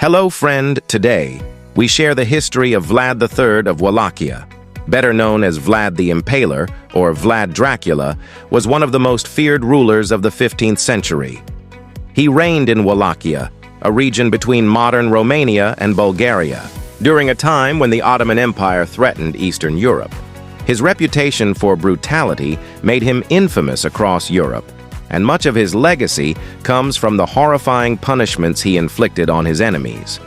Hello, friend. Today, we share the history of Vlad III of Wallachia. Better known as Vlad the Impaler, or Vlad Dracula, was one of the most feared rulers of the 15th century. He reigned in Wallachia, a region between modern Romania and Bulgaria, during a time when the Ottoman Empire threatened Eastern Europe. His reputation for brutality made him infamous across Europe, and much of his legacy comes from the horrifying punishments he inflicted on his enemies.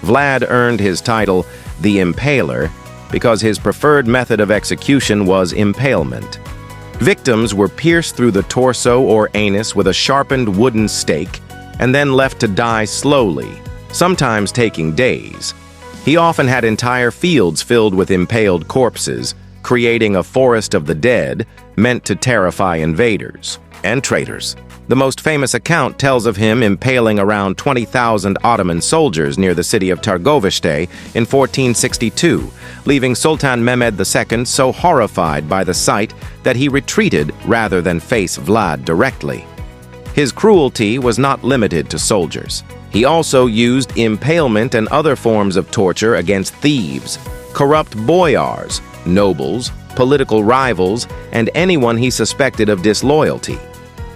Vlad earned his title, the Impaler, because his preferred method of execution was impalement. Victims were pierced through the torso or anus with a sharpened wooden stake and then left to die slowly, sometimes taking days. He often had entire fields filled with impaled corpses, creating a forest of the dead meant to terrify invaders and traitors. The most famous account tells of him impaling around 20,000 Ottoman soldiers near the city of Târgoviște in 1462, leaving Sultan Mehmed II so horrified by the sight that he retreated rather than face Vlad directly. His cruelty was not limited to soldiers. He also used impalement and other forms of torture against thieves, corrupt boyars, nobles, political rivals, and anyone he suspected of disloyalty.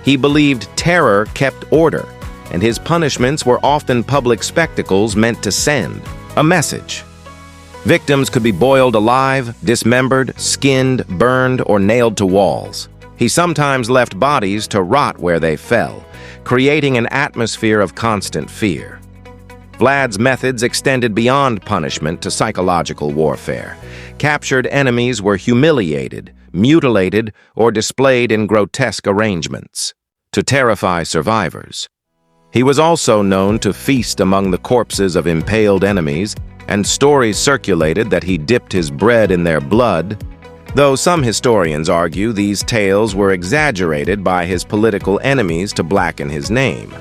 He believed terror kept order, and his punishments were often public spectacles meant to send a message. Victims could be boiled alive, dismembered, skinned, burned, or nailed to walls. He sometimes left bodies to rot where they fell, creating an atmosphere of constant fear. Vlad's methods extended beyond punishment to psychological warfare. Captured enemies were humiliated, mutilated, or displayed in grotesque arrangements to terrify survivors. He was also known to feast among the corpses of impaled enemies, and stories circulated that he dipped his bread in their blood, though some historians argue these tales were exaggerated by his political enemies to blacken his name.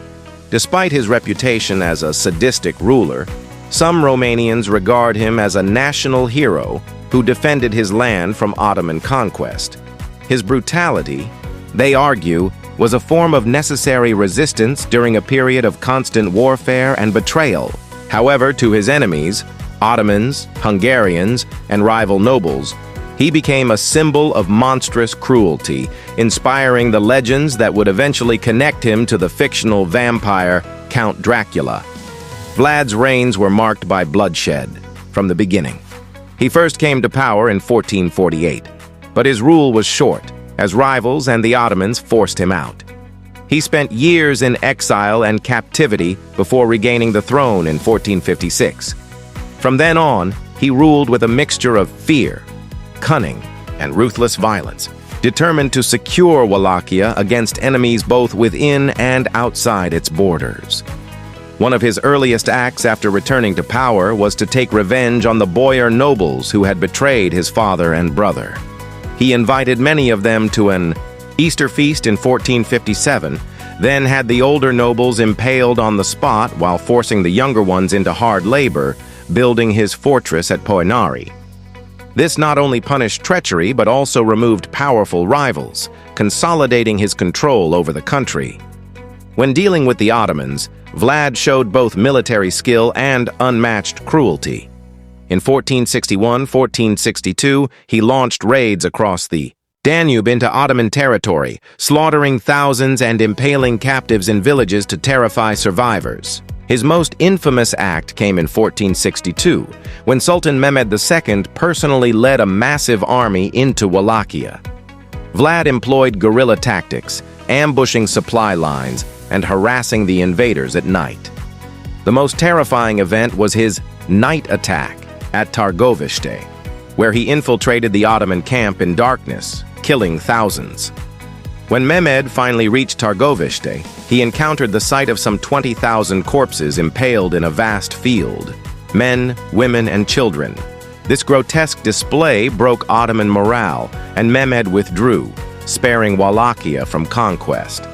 Despite his reputation as a sadistic ruler, some Romanians regard him as a national hero who defended his land from Ottoman conquest. His brutality, they argue, was a form of necessary resistance during a period of constant warfare and betrayal. However, to his enemies, Ottomans, Hungarians, and rival nobles, he became a symbol of monstrous cruelty, inspiring the legends that would eventually connect him to the fictional vampire Count Dracula. Vlad's reigns were marked by bloodshed from the beginning. He first came to power in 1448, but his rule was short, as rivals and the Ottomans forced him out. He spent years in exile and captivity before regaining the throne in 1456. From then on, he ruled with a mixture of fear, cunning, and ruthless violence, determined to secure Wallachia against enemies both within and outside its borders. One of his earliest acts after returning to power was to take revenge on the boyar nobles who had betrayed his father and brother. He invited many of them to an Easter feast in 1457, then had the older nobles impaled on the spot while forcing the younger ones into hard labor, building his fortress at Poenari. This not only punished treachery but also removed powerful rivals, consolidating his control over the country. When dealing with the Ottomans, Vlad showed both military skill and unmatched cruelty. In 1461-1462, he launched raids across the Danube into Ottoman territory, slaughtering thousands and impaling captives in villages to terrify survivors. His most infamous act came in 1462, when Sultan Mehmed II personally led a massive army into Wallachia. Vlad employed guerrilla tactics, ambushing supply lines, and harassing the invaders at night. The most terrifying event was his night attack at Târgoviște, where he infiltrated the Ottoman camp in darkness, killing thousands. When Mehmed finally reached Târgoviște, he encountered the sight of some 20,000 corpses impaled in a vast field, men, women, and children. This grotesque display broke Ottoman morale, and Mehmed withdrew, sparing Wallachia from conquest.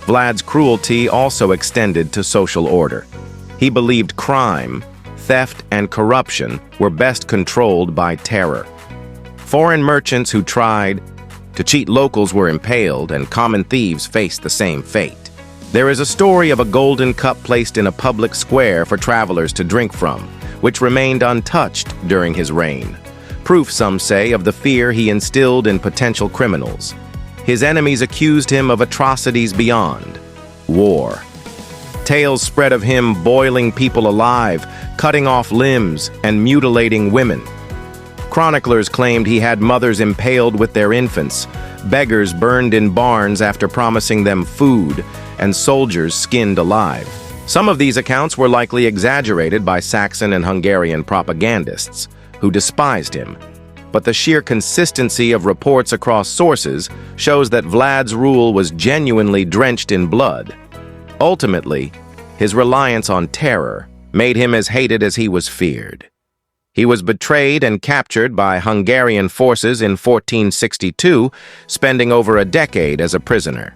Vlad's cruelty also extended to social order. He believed crime, theft, and corruption were best controlled by terror. Foreign merchants who tried to cheat locals were impaled, and common thieves faced the same fate. There is a story of a golden cup placed in a public square for travelers to drink from, which remained untouched during his reign. Proof, some say, of the fear he instilled in potential criminals. His enemies accused him of atrocities beyond war. Tales spread of him boiling people alive, cutting off limbs, and mutilating women. Chroniclers claimed he had mothers impaled with their infants, beggars burned in barns after promising them food, and soldiers skinned alive. Some of these accounts were likely exaggerated by Saxon and Hungarian propagandists, who despised him. But the sheer consistency of reports across sources shows that Vlad's rule was genuinely drenched in blood. Ultimately, his reliance on terror made him as hated as he was feared. He was betrayed and captured by Hungarian forces in 1462, spending over a decade as a prisoner.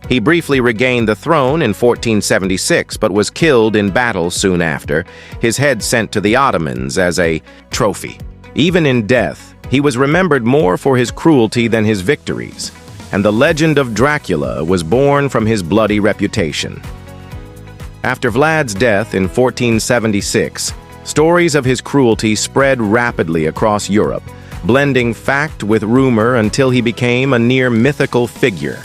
He briefly regained the throne in 1476, but was killed in battle soon after, his head sent to the Ottomans as a trophy. Even in death, he was remembered more for his cruelty than his victories, and the legend of Dracula was born from his bloody reputation. After Vlad's death in 1476, stories of his cruelty spread rapidly across Europe, blending fact with rumor until he became a near mythical figure.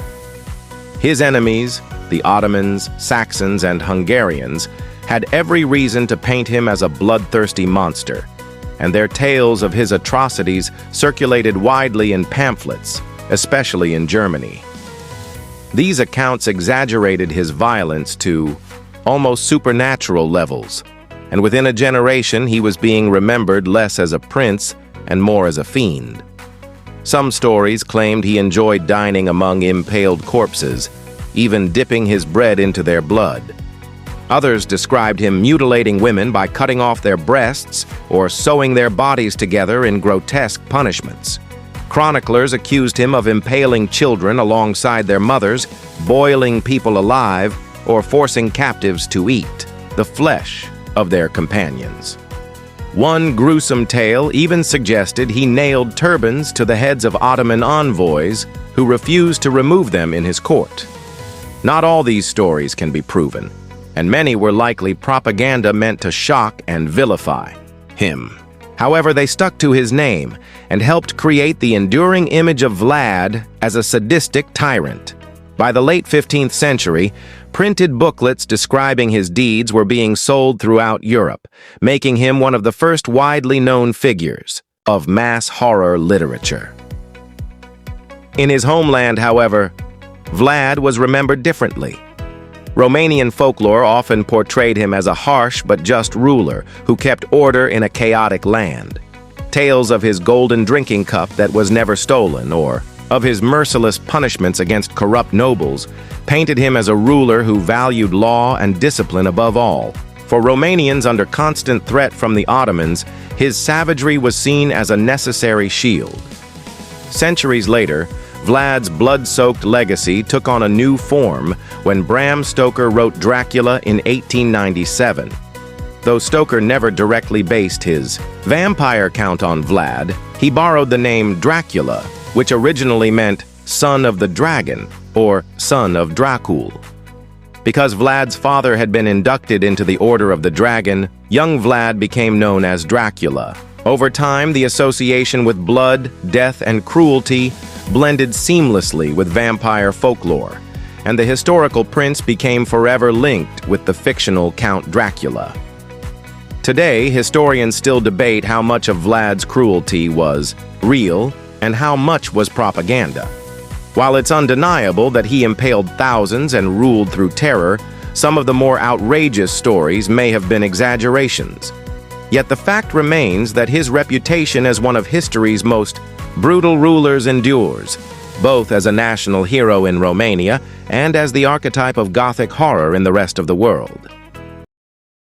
His enemies, the Ottomans, Saxons, and Hungarians, had every reason to paint him as a bloodthirsty monster, and their tales of his atrocities circulated widely in pamphlets, especially in Germany. These accounts exaggerated his violence to almost supernatural levels, and within a generation he was being remembered less as a prince and more as a fiend. Some stories claimed he enjoyed dining among impaled corpses, even dipping his bread into their blood. Others described him mutilating women by cutting off their breasts or sewing their bodies together in grotesque punishments. Chroniclers accused him of impaling children alongside their mothers, boiling people alive, or forcing captives to eat the flesh of their companions. One gruesome tale even suggested he nailed turbans to the heads of Ottoman envoys who refused to remove them in his court. Not all these stories can be proven, and many were likely propaganda meant to shock and vilify him. However, they stuck to his name and helped create the enduring image of Vlad as a sadistic tyrant. By the late 15th century, printed booklets describing his deeds were being sold throughout Europe, making him one of the first widely known figures of mass horror literature. In his homeland, however, Vlad was remembered differently. Romanian folklore often portrayed him as a harsh but just ruler who kept order in a chaotic land. Tales of his golden drinking cup that was never stolen, or of his merciless punishments against corrupt nobles, painted him as a ruler who valued law and discipline above all. For Romanians under constant threat from the Ottomans, his savagery was seen as a necessary shield. Centuries later, Vlad's blood-soaked legacy took on a new form when Bram Stoker wrote Dracula in 1897. Though Stoker never directly based his vampire count on Vlad, he borrowed the name Dracula, which originally meant son of the dragon, or son of Dracul. Because Vlad's father had been inducted into the Order of the Dragon, young Vlad became known as Dracula. Over time, the association with blood, death, and cruelty blended seamlessly with vampire folklore, and the historical prince became forever linked with the fictional Count Dracula. Today, historians still debate how much of Vlad's cruelty was real and how much was propaganda. While it's undeniable that he impaled thousands and ruled through terror, some of the more outrageous stories may have been exaggerations. Yet the fact remains that his reputation as one of history's most brutal rulers endures, both as a national hero in Romania and as the archetype of Gothic horror in the rest of the world.